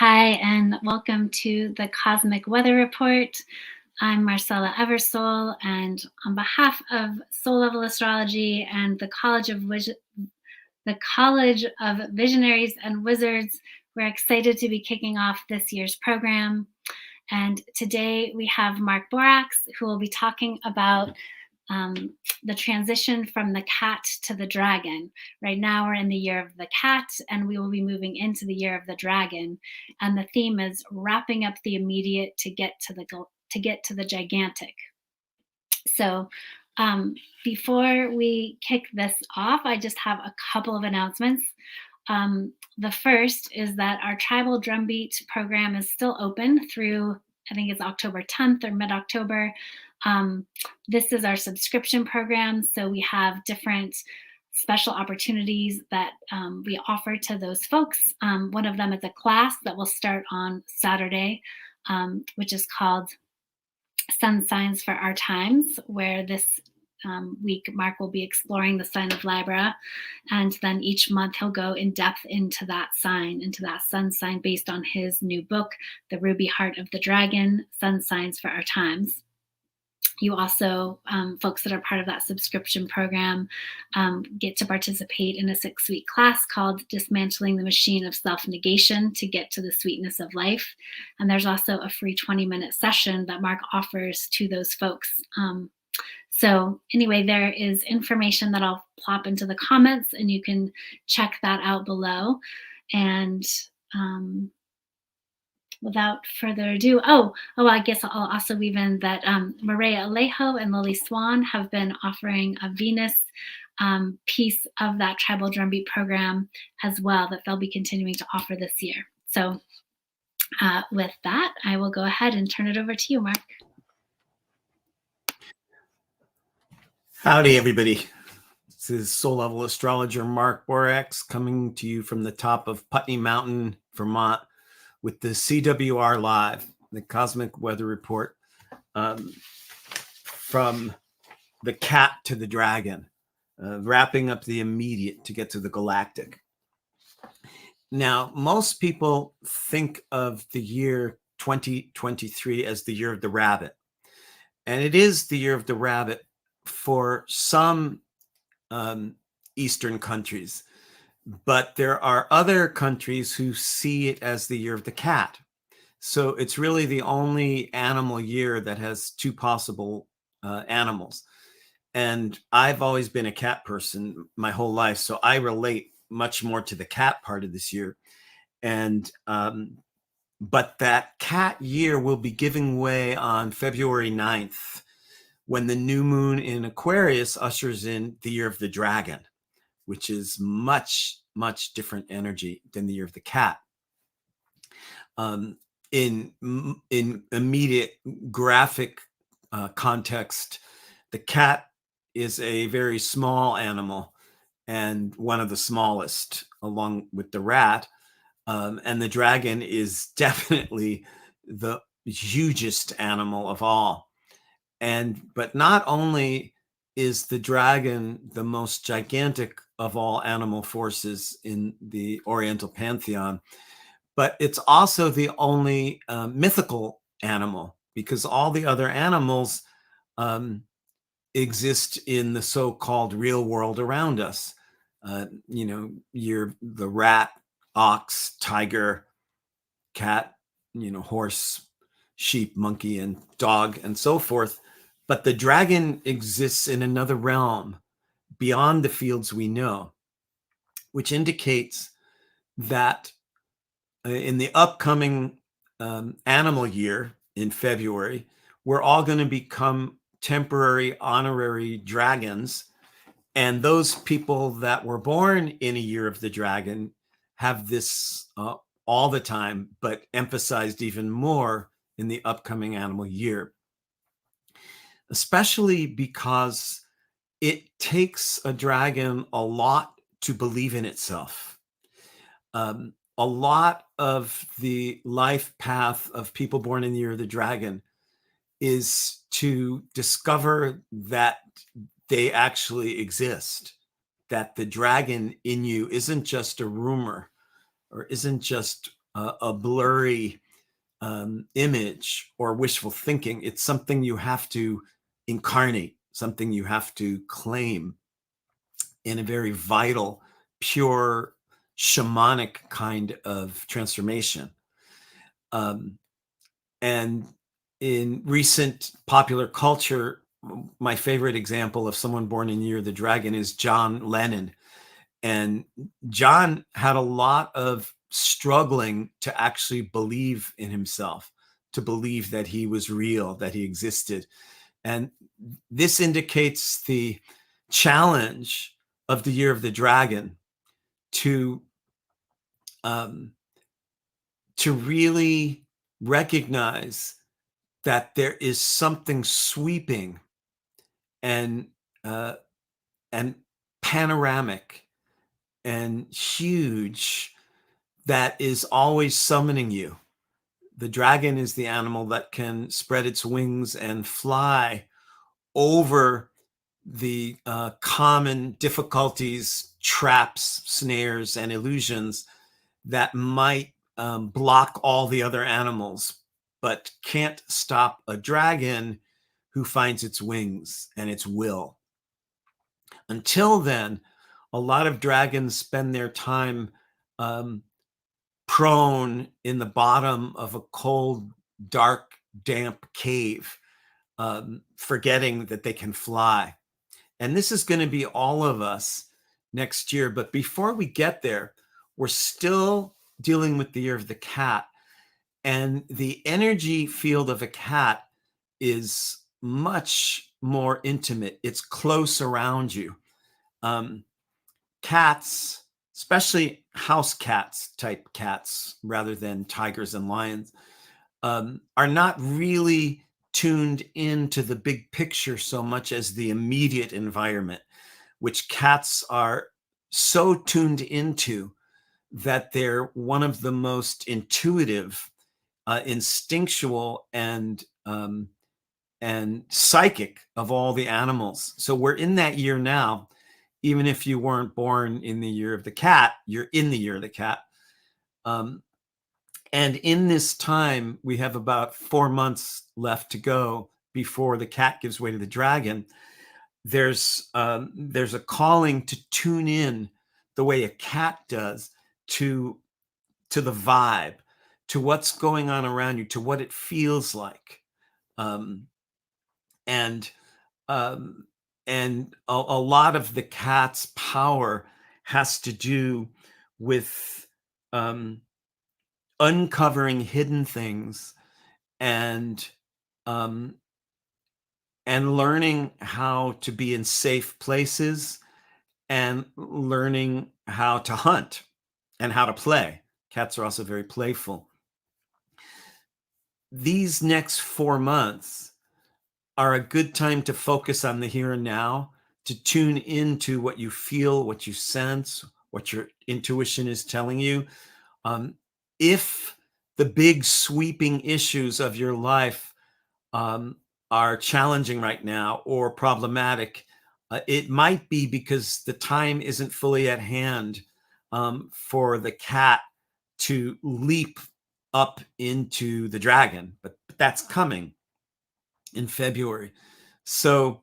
Hi, and welcome to the Cosmic Weather Report. I'm Marcella Eversole, and on behalf of Soul Level Astrology and the College of Visionaries and Wizards, we're excited to be kicking off this year's program. And today we have Mark Borax, who will be talking about the transition from the cat to the dragon. Right now we're in the year of the cat, and we will be moving into the year of the dragon. And the theme is wrapping up the immediate to get to the gigantic. So before we kick this off, I just have a couple of announcements. The first is that our tribal drumbeat program is still open through, I think it's October 10th or mid-October. This is our subscription program, so we have different special opportunities that we offer to those folks. One of them is a class that will start on Saturday, which is called Sun Signs for Our Times, where this week Mark will be exploring the sign of Libra, and then each month he'll go in depth into that sun sign based on his new book, The Ruby Heart of the Dragon, Sun Signs for Our Times. You also, folks that are part of that subscription program, get to participate in a 6-week class called Dismantling the Machine of Self-Negation to Get to the Sweetness of Life. And there's also a free 20-minute session that Mark offers to those folks. So anyway, there is information that I'll plop into the comments, and you can check that out below. And without further ado, I guess I'll also weave in that Maria Alejo and Lily Swan have been offering a Venus piece of that tribal drumbeat program as well that they'll be continuing to offer this year. So with that, I will go ahead and turn it over to you, Mark. Howdy, everybody. This is Soul Level Astrologer Mark Borax coming to you from the top of Putney Mountain, Vermont, with the CWR Live, the Cosmic Weather Report, from the cat to the dragon, wrapping up the immediate to get to the galactic. Now, most people think of the year 2023 as the year of the rabbit, and it is the year of the rabbit for some Eastern countries. But there are other countries who see it as the year of the cat. So it's really the only animal year that has two possible animals. And I've always been a cat person my whole life, so I relate much more to the cat part of this year. And but that cat year will be giving way on February 9th, when the new moon in Aquarius ushers in the year of the dragon, which is much, much different energy than the year of the cat. In immediate graphic context, the cat is a very small animal and one of the smallest, along with the rat. And the dragon is definitely the hugest animal of all. But not only is the dragon the most gigantic of all animal forces in the Oriental pantheon, but it's also the only mythical animal, because all the other animals exist in the so-called real world around us. You're the rat, ox, tiger, cat, horse, sheep, monkey, and dog, and so forth. But the dragon exists in another realm beyond the fields we know, which indicates that in the upcoming animal year in February, we're all going to become temporary honorary dragons. And those people that were born in a year of the dragon have this all the time, but emphasized even more in the upcoming animal year, especially because it takes a dragon a lot to believe in itself. A lot of the life path of people born in the year of the dragon is to discover that they actually exist, that the dragon in you isn't just a rumor or isn't just a blurry image or wishful thinking. It's something you have to incarnate, something you have to claim in a very vital, pure, shamanic kind of transformation. And in recent popular culture, my favorite example of someone born in the year of the dragon is John Lennon. And John had a lot of struggling to actually believe in himself, to believe that he was real, that he existed. And this indicates the challenge of the year of the dragon to um, to really recognize that there is something sweeping and uh, and panoramic and huge that is always summoning you. The dragon is the animal that can spread its wings and fly over the common difficulties, traps, snares, and illusions that might block all the other animals, but can't stop a dragon who finds its wings and its will. Until then, a lot of dragons spend their time um, prone in the bottom of a cold, dark, damp cave, forgetting that they can fly. And this is going to be all of us next year. But before we get there, we're still dealing with the year of the cat. And the energy field of a cat is much more intimate, it's close around you. Cats, especially house cats type cats, rather than tigers and lions, are not really tuned into the big picture so much as the immediate environment, which cats are so tuned into that they're one of the most intuitive, instinctual, and psychic of all the animals. So we're in that year now. Even if you weren't born in the year of the cat, you're in the year of the cat. And in this time, we have about 4 months left to go before the cat gives way to the dragon. There's a calling to tune in the way a cat does to the vibe, to what's going on around you, to what it feels like, um, and um, a lot of the cat's power has to do with um, uncovering hidden things and um, and learning how to be in safe places and learning how to hunt and how to play. Cats are also very playful. These next 4 months are a good time to focus on the here and now, to tune into what you feel, what you sense, what your intuition is telling you. If the big sweeping issues of your life um, are challenging right now or problematic, it might be because the time isn't fully at hand for the cat to leap up into the dragon, but that's coming in February. So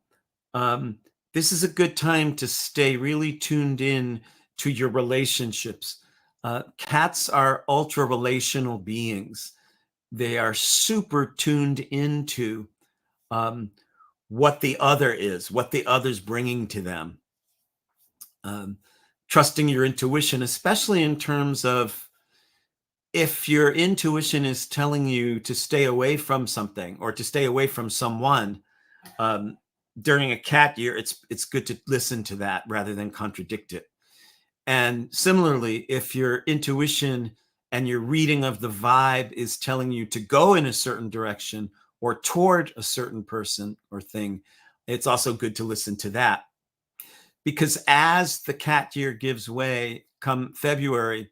this is a good time to stay really tuned in to your relationships. Cats are ultra relational beings. They are super tuned into um, what the other is, what the other's bringing to them. Trusting your intuition, especially in terms of if your intuition is telling you to stay away from something or to stay away from someone, um, during a cat year, it's good to listen to that rather than contradict it. And similarly, if your intuition and your reading of the vibe is telling you to go in a certain direction or toward a certain person or thing, it's also good to listen to that. Because as the cat year gives way come February,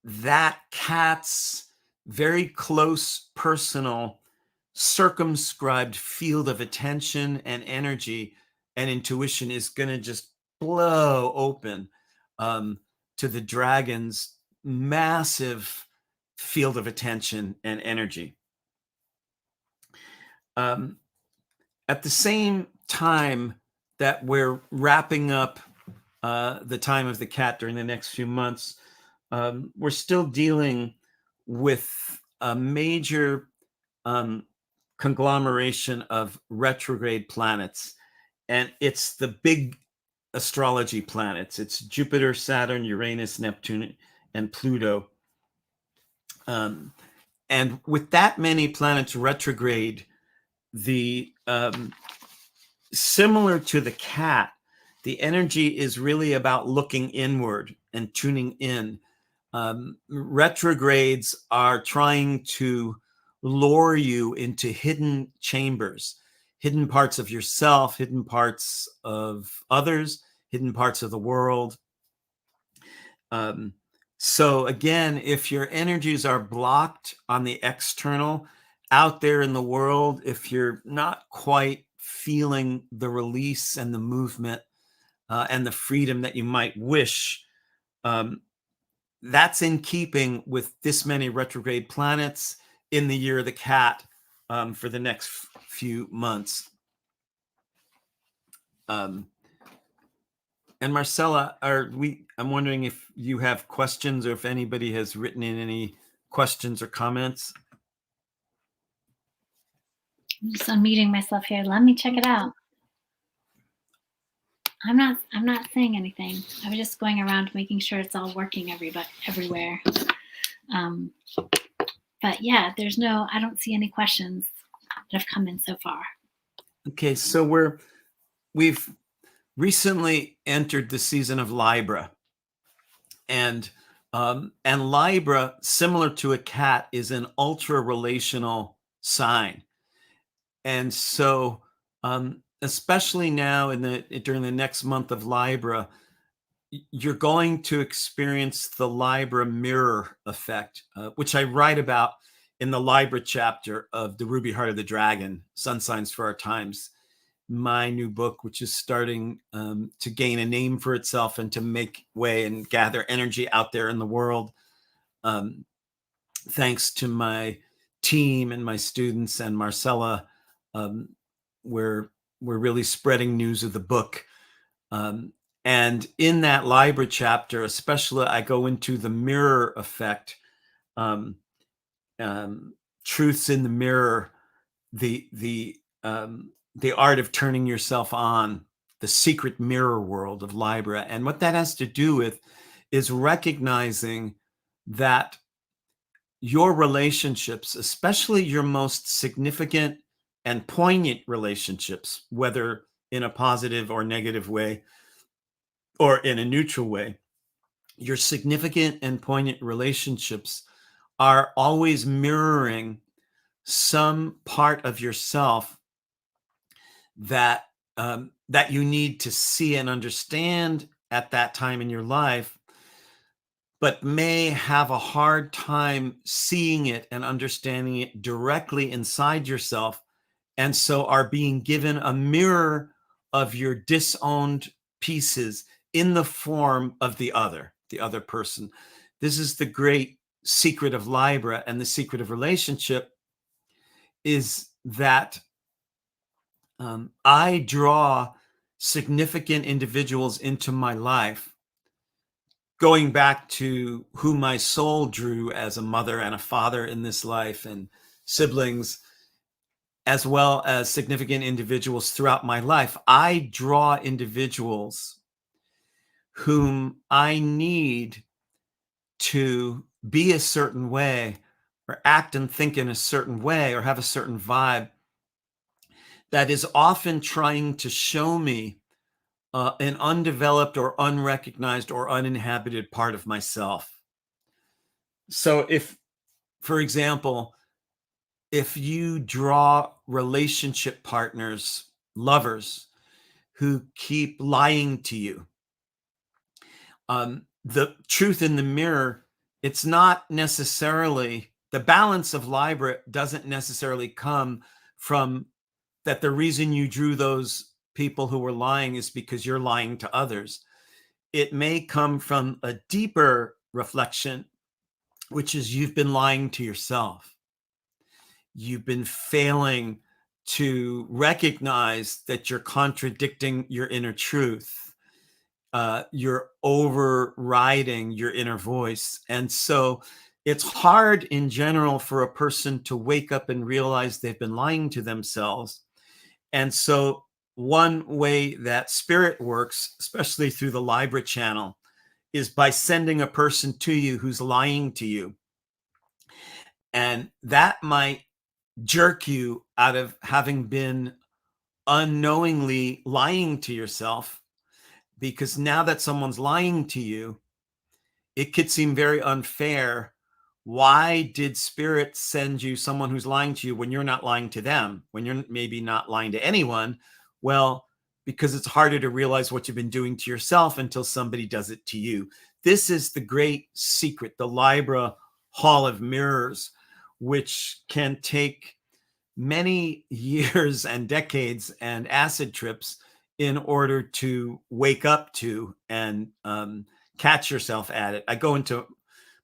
that cat's very close, personal, circumscribed field of attention and energy and intuition is going to just blow open to the dragon's massive field of attention and energy. At the same time that we're wrapping up the time of the cat during the next few months, we're still dealing with a major conglomeration of retrograde planets. And it's the big astrology planets. It's Jupiter, Saturn, Uranus, Neptune, and Pluto. And with that many planets retrograde, the similar to the cat, the energy is really about looking inward and tuning in. Retrogrades are trying to lure you into hidden chambers, hidden parts of yourself, hidden parts of others, hidden parts of the world. So again, if your energies are blocked on the external, out there in the world, if you're not quite feeling the release and the movement and the freedom that you might wish, that's in keeping with this many retrograde planets in the year of the cat for the next few months. And Marcella, I'm wondering if you have questions or if anybody has written in any questions or comments. I'm just unmuting myself here. Let me check it out. I'm not saying anything. I was just going around making sure it's all working everywhere. But yeah, I don't see any questions that have come in so far. Okay, so we've recently entered the season of Libra, and Libra, similar to a cat, is an ultra relational sign, and so especially now during the next month of Libra, you're going to experience the Libra mirror effect, which I write about in the Libra chapter of The Ruby Heart of the Dragon, Sun Signs for Our Times, my new book, which is starting to gain a name for itself and to make way and gather energy out there in the world. Thanks to my team and my students and Marcella, we're really spreading news of the book. And in that Libra chapter, especially, I go into the mirror effect, truths in the mirror, the art of turning yourself on, the secret mirror world of Libra. And what that has to do with is recognizing that your relationships, especially your most significant and poignant relationships, whether in a positive or negative way, or in a neutral way, your significant and poignant relationships are always mirroring some part of yourself that that you need to see and understand at that time in your life, but may have a hard time seeing it and understanding it directly inside yourself, and so are being given a mirror of your disowned pieces in the form of the other person. This is the great secret of Libra, and the secret of relationship is that I draw significant individuals into my life, going back to who my soul drew as a mother and a father in this life, and siblings, as well as significant individuals throughout my life. I draw individuals whom I need to be a certain way, or act and think in a certain way, or have a certain vibe that is often trying to show me an undeveloped or unrecognized or uninhabited part of myself. So if, for example, if you draw relationship partners, lovers, who keep lying to you, the truth in the mirror, it's not necessarily, the balance of Libra doesn't necessarily come from that the reason you drew those people who were lying is because you're lying to others. It may come from a deeper reflection which is you've been lying to yourself. You've been failing to recognize that you're contradicting your inner truth. You're overriding your inner voice. And so it's hard in general for a person to wake up and realize they've been lying to themselves. And so one way that spirit works, especially through the Libra channel, is by sending a person to you who's lying to you. And that might jerk you out of having been unknowingly lying to yourself, because now that someone's lying to you, it could seem very unfair. Why did spirit send you someone who's lying to you when you're not lying to them, when you're maybe not lying to anyone? Well, because it's harder to realize what you've been doing to yourself until somebody does it to you. This is the great secret, the Libra Hall of Mirrors, which can take many years and decades and acid trips in order to wake up to and catch yourself at it. I go into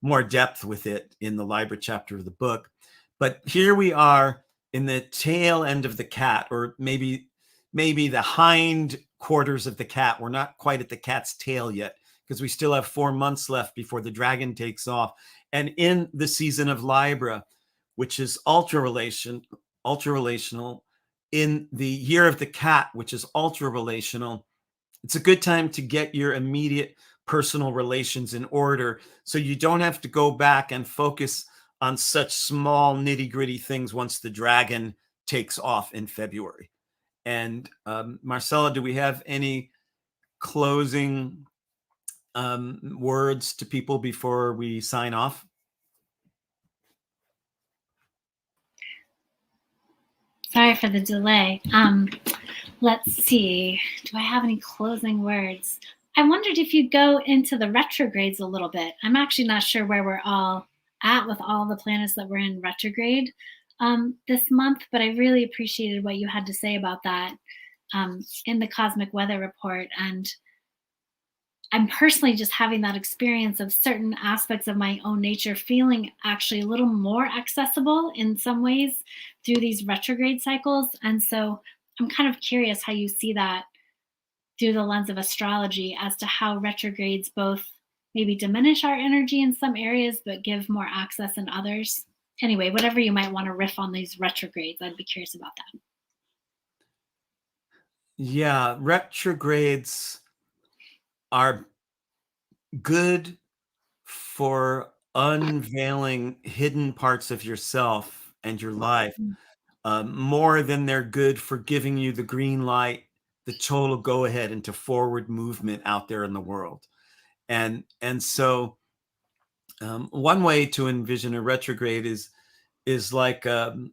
more depth with it in the Libra chapter of the book. But here we are in the tail end of the cat, or maybe the hind quarters of the cat. We're not quite at the cat's tail yet, because we still have 4 months left before the dragon takes off. And in the season of Libra, which is ultra relational, in the year of the cat, which is ultra relational, it's a good time to get your immediate personal relations in order, so you don't have to go back and focus on such small nitty gritty things once the dragon takes off in February. And Marcella, do we have any closing words to people before we sign off? Sorry for the delay. Let's see. Do I have any closing words? I wondered if you'd go into the retrogrades a little bit. I'm actually not sure where we're all at with all the planets that were in retrograde this month, but I really appreciated what you had to say about that in the Cosmic Weather Report. And I'm personally just having that experience of certain aspects of my own nature feeling actually a little more accessible in some ways through these retrograde cycles. And so I'm kind of curious how you see that through the lens of astrology, as to how retrogrades both maybe diminish our energy in some areas but give more access in others. Anyway, whatever you might want to riff on these retrogrades, I'd be curious about that. Yeah, retrogrades are good for unveiling hidden parts of yourself and your life, more than they're good for giving you the green light, the total go ahead into forward movement out there in the world. And so one way to envision a retrograde is like an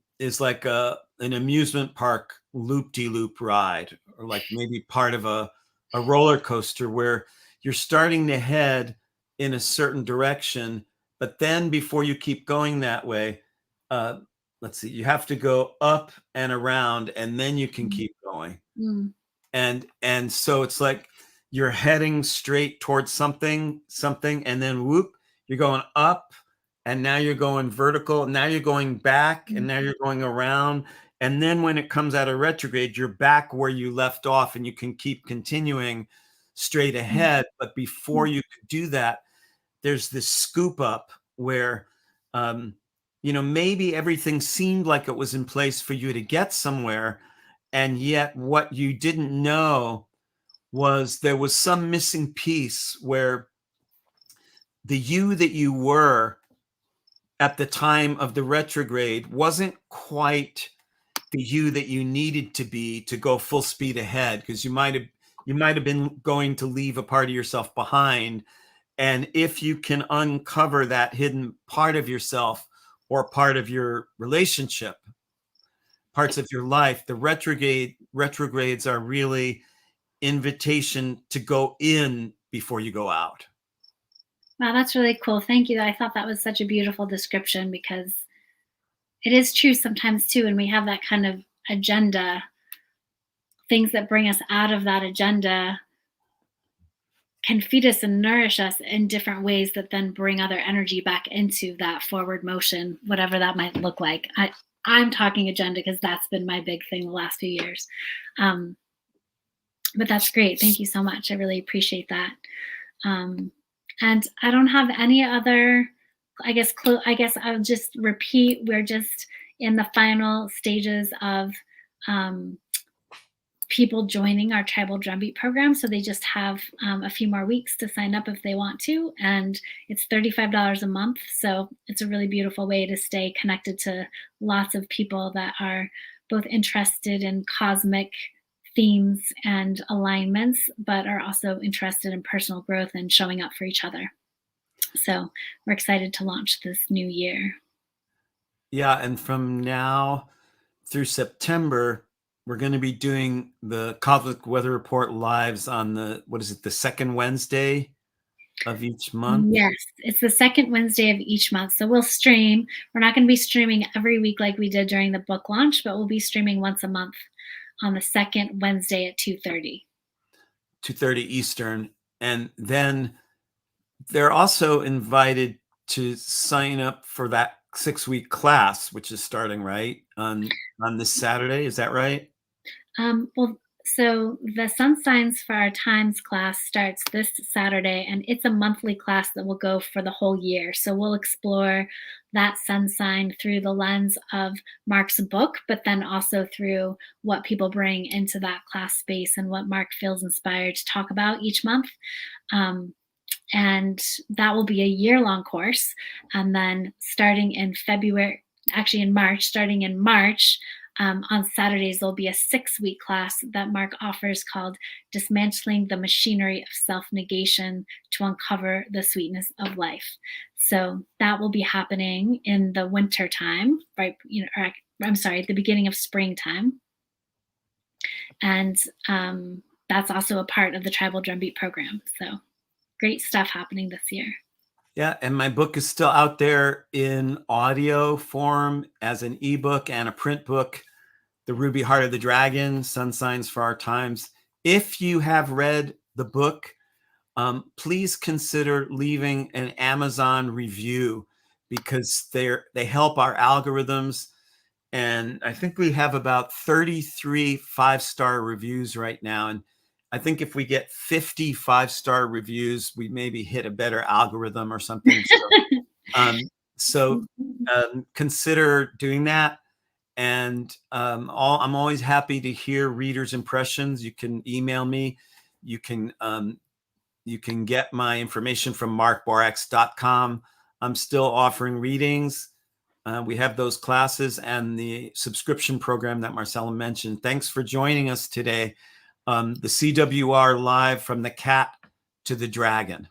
amusement park loop-de-loop ride, or like maybe part of a roller coaster where you're starting to head in a certain direction, but then before you keep going that way, uh, let's see, you have to go up and around, and then you can keep going. Mm. And so it's like you're heading straight towards something, and then whoop, you're going up, and now you're going vertical, now you're going back, and now you're going around. And then when it comes out of retrograde, you're back where you left off, and you can keep continuing straight ahead. But before you could do that, there's this scoop up where maybe everything seemed like it was in place for you to get somewhere, and yet what you didn't know was there was some missing piece where the you that you were at the time of the retrograde wasn't quite the you that you needed to be to go full speed ahead, because you might have been going to leave a part of yourself behind. And if you can uncover that hidden part of yourself, or part of your relationship, parts of your life, the retrogrades are really invitation to go in before you go out. Wow, that's really cool. Thank you. I thought that was such a beautiful description, because it is true sometimes too, when we have that kind of agenda, things that bring us out of that agenda can feed us and nourish us in different ways that then bring other energy back into that forward motion, whatever that might look like. I'm talking agenda because that's been my big thing the last few years. But that's great. Thank you so much. I really appreciate that. And I don't have any other, I guess I'll just repeat. We're just in the final stages of people joining our tribal drumbeat program. So they just have a few more weeks to sign up if they want to. And it's $35 a month. So it's a really beautiful way to stay connected to lots of people that are both interested in cosmic themes and alignments, but are also interested in personal growth and showing up for each other. So we're excited to launch this new year. Yeah, and from now through September, we're going to be doing the Cosmic Weather Report lives on the second Wednesday of each month? Yes, it's the second Wednesday of each month. So we'll stream. We're not going to be streaming every week like we did during the book launch, but we'll be streaming once a month on the second Wednesday at 2:30. 2:30 Eastern. And then they're also invited to sign up for that 6-week class, which is starting right on this Saturday. Is that right? Well, so the Sun Signs for Our Times class starts this Saturday, and it's a monthly class that will go for the whole year. So we'll explore that sun sign through the lens of Mark's book, but then also through what people bring into that class space and what Mark feels inspired to talk about each month. And that will be a year-long course. And then starting in March, on Saturdays, there'll be a 6-week class that Mark offers called Dismantling the Machinery of Self-Negation to Uncover the Sweetness of Life. So that will be happening in the winter time, right? The beginning of springtime. And that's also a part of the Tribal Drumbeat program. So great stuff happening this year. Yeah, and my book is still out there in audio form as an ebook and a print book, The Ruby Heart of the Dragon, Sun Signs for Our Times. If you have read the book, please consider leaving an Amazon review because they help our algorithms. And I think we have about 33 5-star reviews right now. And I think if we get 50 5-star reviews, we maybe hit a better algorithm or something. So consider doing that. And I'm always happy to hear readers' impressions. You can email me. You can get my information from markborax.com. I'm still offering readings. We have those classes and the subscription program that Marcella mentioned. Thanks for joining us today. The CWR live from the cat to the dragon.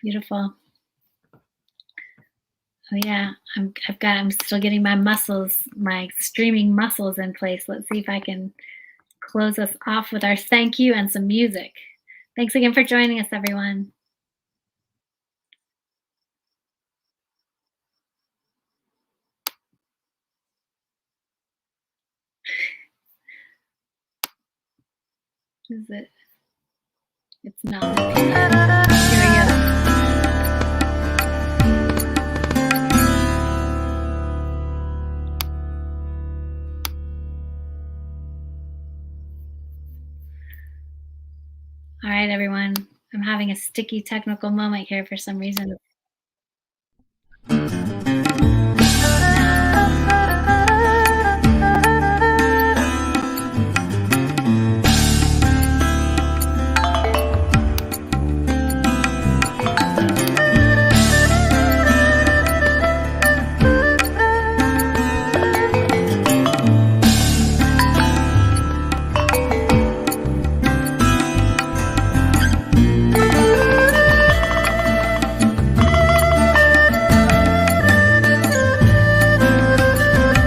Beautiful. Oh yeah, I'm still getting my streaming muscles in place. Let's see if I can close us off with our thank you and some music. Thanks again for joining us, everyone. Is it? It's not. Here we go. All right, everyone. I'm having a sticky technical moment here for some reason.